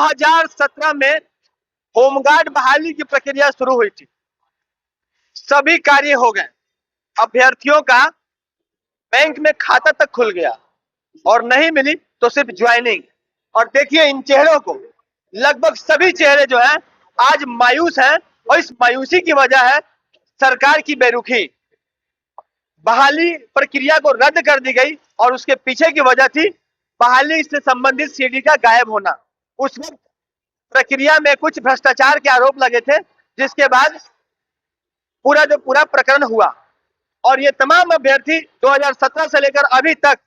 2017 में होमगार्ड बहाली की प्रक्रिया शुरू हुई थी। सभी कार्य हो गए, अभ्यर्थियों का बैंक में खाता तक खुल गया और नहीं मिली तो सिर्फ ज्वाइनिंग। और देखिए इन चेहरों को, लगभग सभी चेहरे जो हैं आज मायूस हैं और इस मायूसी की वजह है सरकार की बेरुखी। बहाली प्रक्रिया को रद्द कर दी गई और उसके पीछे की वजह थी बहाली से संबंधित सीडी का गायब होना। उस वक्त प्रक्रिया में कुछ भ्रष्टाचार के आरोप लगे थे, जिसके बाद पूरा प्रकरण हुआ और ये तमाम अभ्यर्थी 2017 से लेकर अभी तक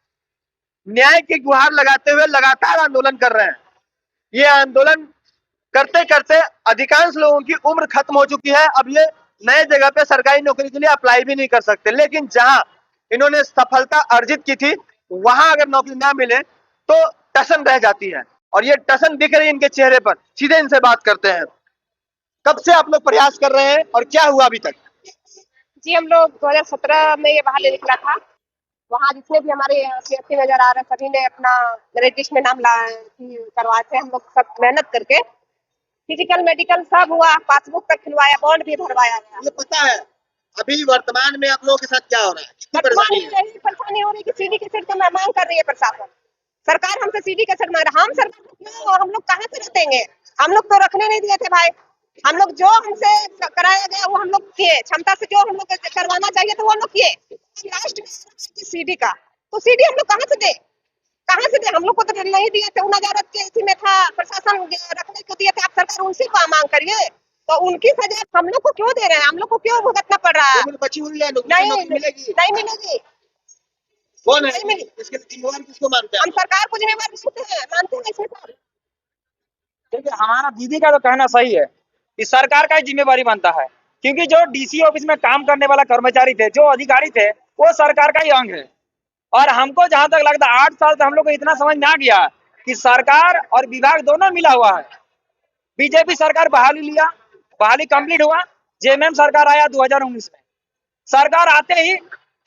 न्याय की गुहार लगाते हुए लगातार आंदोलन कर रहे हैं। ये आंदोलन करते करते अधिकांश लोगों की उम्र खत्म हो चुकी है। अब ये नए जगह पे सरकारी नौकरी के लिए अप्लाई भी नहीं कर सकते, लेकिन जहां इन्होंने सफलता अर्जित की थी वहां अगर नौकरी ना मिले तो टसन रह जाती है और ये टसन दिख रही है इनके चेहरे पर। सीधे इनसे बात करते हैं, कब से आप लोग प्रयास कर रहे हैं और क्या हुआ अभी तक? जी हम लोग 2017 में ये बहाली निकला था। वहाँ जितने भी हमारे अभ्यर्थी नजर आ रहे हैं सभी ने अपना मेरिट लिस्ट में नाम करवाए थे। हम लोग सब मेहनत करके फिजिकल मेडिकल सब हुआ, पासबुक तक खुलवाया, बॉन्ड भी भरवाया गया। ये पता है अभी वर्तमान में आप लोगों के साथ क्या हो रहा है? कितनी परेशानी हो रही है कि सीडी कैसेट का मांग कर रही है प्रशासन। सरकार हमसे सीडी कैसेट मांग रहा है। हम सरकार को क्यों और हम लोग कहाँ से देंगे? हम लोग तो रखने नहीं दिए थे भाई। हम लोग जो हमसे कराया गया वो हम लोग किए, क्षमता से जो हम लोग करवाना चाहिए तो वो हम लोग किए। लास्ट सीडी का तो सीडी हम लोग कहाँ से दे? हम लोग को तो नहीं दिए थे, नजारत के इसी में था, प्रशासन रखने को दिए थे। आप सरकार उनसे मांग करिए तो उनकी सजा हम लोग को क्यों दे रहे हैं? हम लोग को क्यों भुगतना पड़ रहा है? बची हुई है, नहीं मिलेगी। कौन है इसके जिम्मेवार? किसको मानते हैं? हम सरकार को जिम्मेवार मानते हैं इसमें सर। देखिए हमारा दीदी का तो कहना सही है कि सरकार का ही जिम्मेवारी बनता है, क्योंकि जो डीसी ऑफिस में काम करने वाला कर्मचारी थे, जो अधिकारी थे, वो सरकार का ही अंग है। और हमको जहां तक लगता है 8 साल से हम लोग को इतना समझ में आ गया कि सरकार और विभाग दोनों मिला हुआ है। बीजेपी सरकार बहाली कंप्लीट हुआ, जेएमएम सरकार आया 2019 में। सरकार आते ही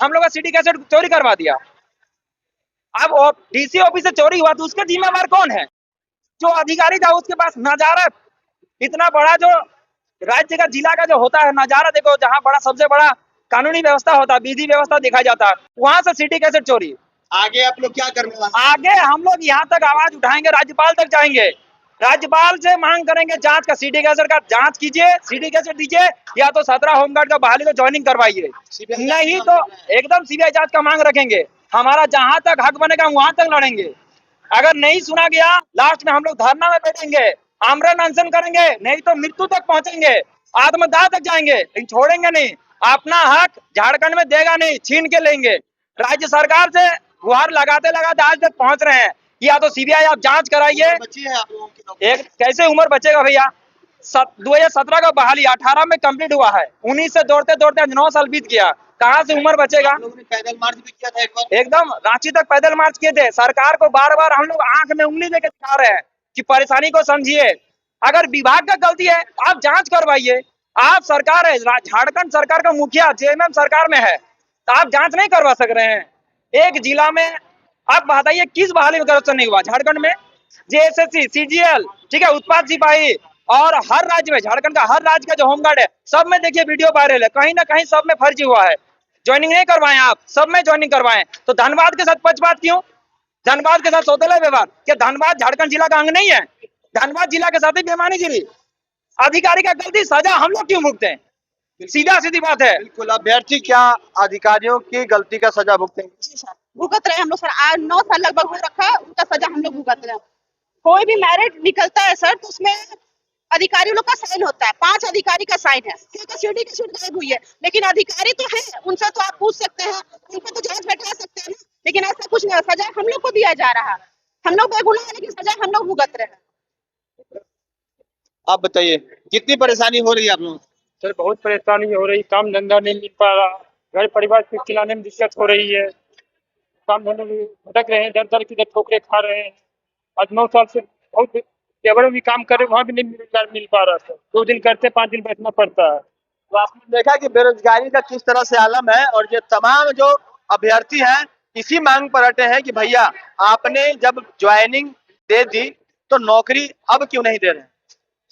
हम लोग का सीडी कैसेट चोरी करवा दिया। अब डीसी ऑफिस से चोरी हुआ तो उसका जिम्मेवार कौन है? जो अधिकारी था उसके पास नजारत, इतना बड़ा जो राज्य का जिला का जो होता है नजारा, देखो जहाँ बड़ा सबसे बड़ा कानूनी व्यवस्था होता है, विधि व्यवस्था देखा जाता है, वहां से सीडी कैसेट चोरी। आगे आप लोग क्या करने वाले? आगे हम लोग यहाँ तक आवाज उठाएंगे, राज्यपाल तक जाएंगे, राज्यपाल से मांग करेंगे जांच का, सीडी कैसेट का जांच कीजिए, सीडी कैसेट दीजिए, या तो 17 होमगार्ड का बहाली को ज्वाइनिंग करवाइए, नहीं तो एकदम सीबीआई जांच का मांग रखेंगे। हमारा जहां तक हक बनेगा वहां तक लड़ेंगे। अगर नहीं सुना गया लास्ट में हम लोग धरना में बैठेंगे, आमरण अनशन करेंगे, नहीं तो मृत्यु तक पहुंचेंगे, आत्मदाह तक जाएंगे, लेकिन छोड़ेंगे नहीं। अपना हक झारखंड में देगा नहीं, छीन के लेंगे। राज्य सरकार से गुहार लगाते लगाते आज तक पहुंच रहे हैं, या तो सीबीआई आप जांच कराइए। एक कैसे उम्र बचेगा भैया? 2017 का बहाली 18 में कंप्लीट हुआ है, 19 से दौड़ते दौड़ते 9 साल बीत गया, कहाँ से उम्र बचेगा? पैदल मार्च भी किया था एक बार, एकदम रांची तक पैदल मार्च किए थे। सरकार को बार बार हम लोग आंख में उंगली देकर दिखा रहे हैं कि परेशानी को समझिए। अगर विभाग का गलती है आप जांच करवाइए। आप सरकार है, झारखंड सरकार का मुखिया जेएमएम सरकार में है, तो आप जांच नहीं करवा सक रहे हैं? एक जिला में आप बताइए किस बहाली में करप्शन नहीं हुआ झारखंड में? जेएसएससी, सीजीएल, ठीक है, उत्पाद सिपाही, और हर राज्य में, झारखंड का हर राज्य का जो होमगार्ड है सब में देखिए वीडियो वायरल है, कहीं ना कहीं सब में फर्जी हुआ है। ज्वाइनिंग नहीं करवाएं आप, सब में ज्वाइनिंग करवाएं। तो धनबाद के साथ पक्षपात क्यों? धनबाद के साथ सौतेला व्यवहार? क्या धनबाद झारखंड जिला का अंग नहीं है? धनबाद जिला के साथ ही बेईमानी गिरी। अधिकारी का गलती सजा हम लोग क्यों भुगते हैं? सीधा सीधी बात है। बिल्कुल। अभ्यर्थी क्या अधिकारियों की गलती का सजा भुगतेंगे? जी सर, भुगत रहे हम लोग सर। 9 साल लगभग हो रखा है, उनका सजा हम लोग भुगत रहे हैं। कोई भी मेरिट निकलता है सर तो उसमें अधिकारी लोग का साइन होता है, 5 अधिकारी का साइन है, क्योंकि सीडी की सीट गायब हुई है। लेकिन अधिकारी तो है, उनसे तो आप पूछ सकते हैं, उनको तो जांच बैठा सकते हैं, लेकिन ऐसा कुछ नहीं। सजा हम लोग को दिया जा रहा है, हम लोग बेगुनाह है, लेकिन सजा हम लोग भुगत रहे हैं। आप बताइए कितनी परेशानी हो रही है आप लोग? सर बहुत परेशानी हो रही, काम धंधा नहीं मिल पा रहा, घर परिवार को खिलाने में दिक्कत हो रही है, काम धंधे में भटक रहे हैं, दर दर की ठोकरे खा रहे हैं। आज 9 साल से बहुत केवल भी काम करे वहाँ भी नहीं मिल पा रहा सर। 2 दिन करते 5 दिन बैठना पड़ता है। तो आपने देखा कि बेरोजगारी का किस तरह से आलम है, और ये तमाम जो अभ्यर्थी हैं इसी मांग पर अटे हैं कि भैया आपने जब ज्वाइनिंग दे दी तो नौकरी अब क्यों नहीं दे रहे हैं?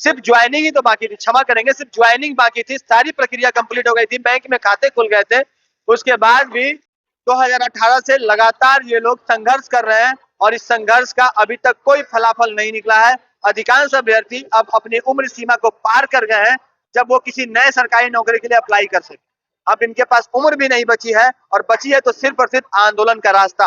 सिर्फ ज्वाइनिंग ही तो बाकी थी, क्षमा करेंगे, सिर्फ ज्वाइनिंग बाकी थी, सारी प्रक्रिया कंप्लीट हो गई थी, बैंक में खाते खुल गए थे। उसके बाद भी 2018 से लगातार ये लोग संघर्ष कर रहे हैं और इस संघर्ष का अभी तक कोई फलाफल नहीं निकला है। अधिकांश अभ्यर्थी अब अपनी उम्र सीमा को पार कर गए हैं जब वो किसी नए सरकारी नौकरी के लिए अप्लाई कर सके। अब इनके पास उम्र भी नहीं बची है, और बची है तो सिर्फ और सिर्फ आंदोलन का रास्ता।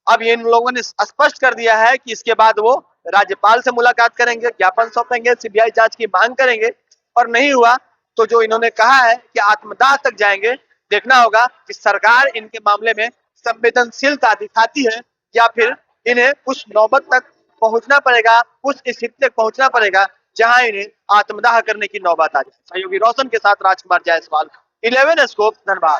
अब इन लोगों ने स्पष्ट कर दिया है कि इसके बाद वो राज्यपाल से मुलाकात करेंगे, ज्ञापन सौंपेंगे, सीबीआई जांच की मांग करेंगे, और नहीं हुआ तो जो इन्होंने कहा है कि आत्मदाह तक जाएंगे। देखना होगा कि सरकार इनके मामले में संवेदनशीलता दिखाती है या फिर इन्हें उस नौबत तक पहुंचना पड़ेगा, उस स्थिति तक पहुंचना पड़ेगा जहां इन्हें आत्मदाह करने की नौबत आ जाए। सहयोगी रोशन के साथ राजकुमार जायसवाल, 11 स्कोप, धनबाद।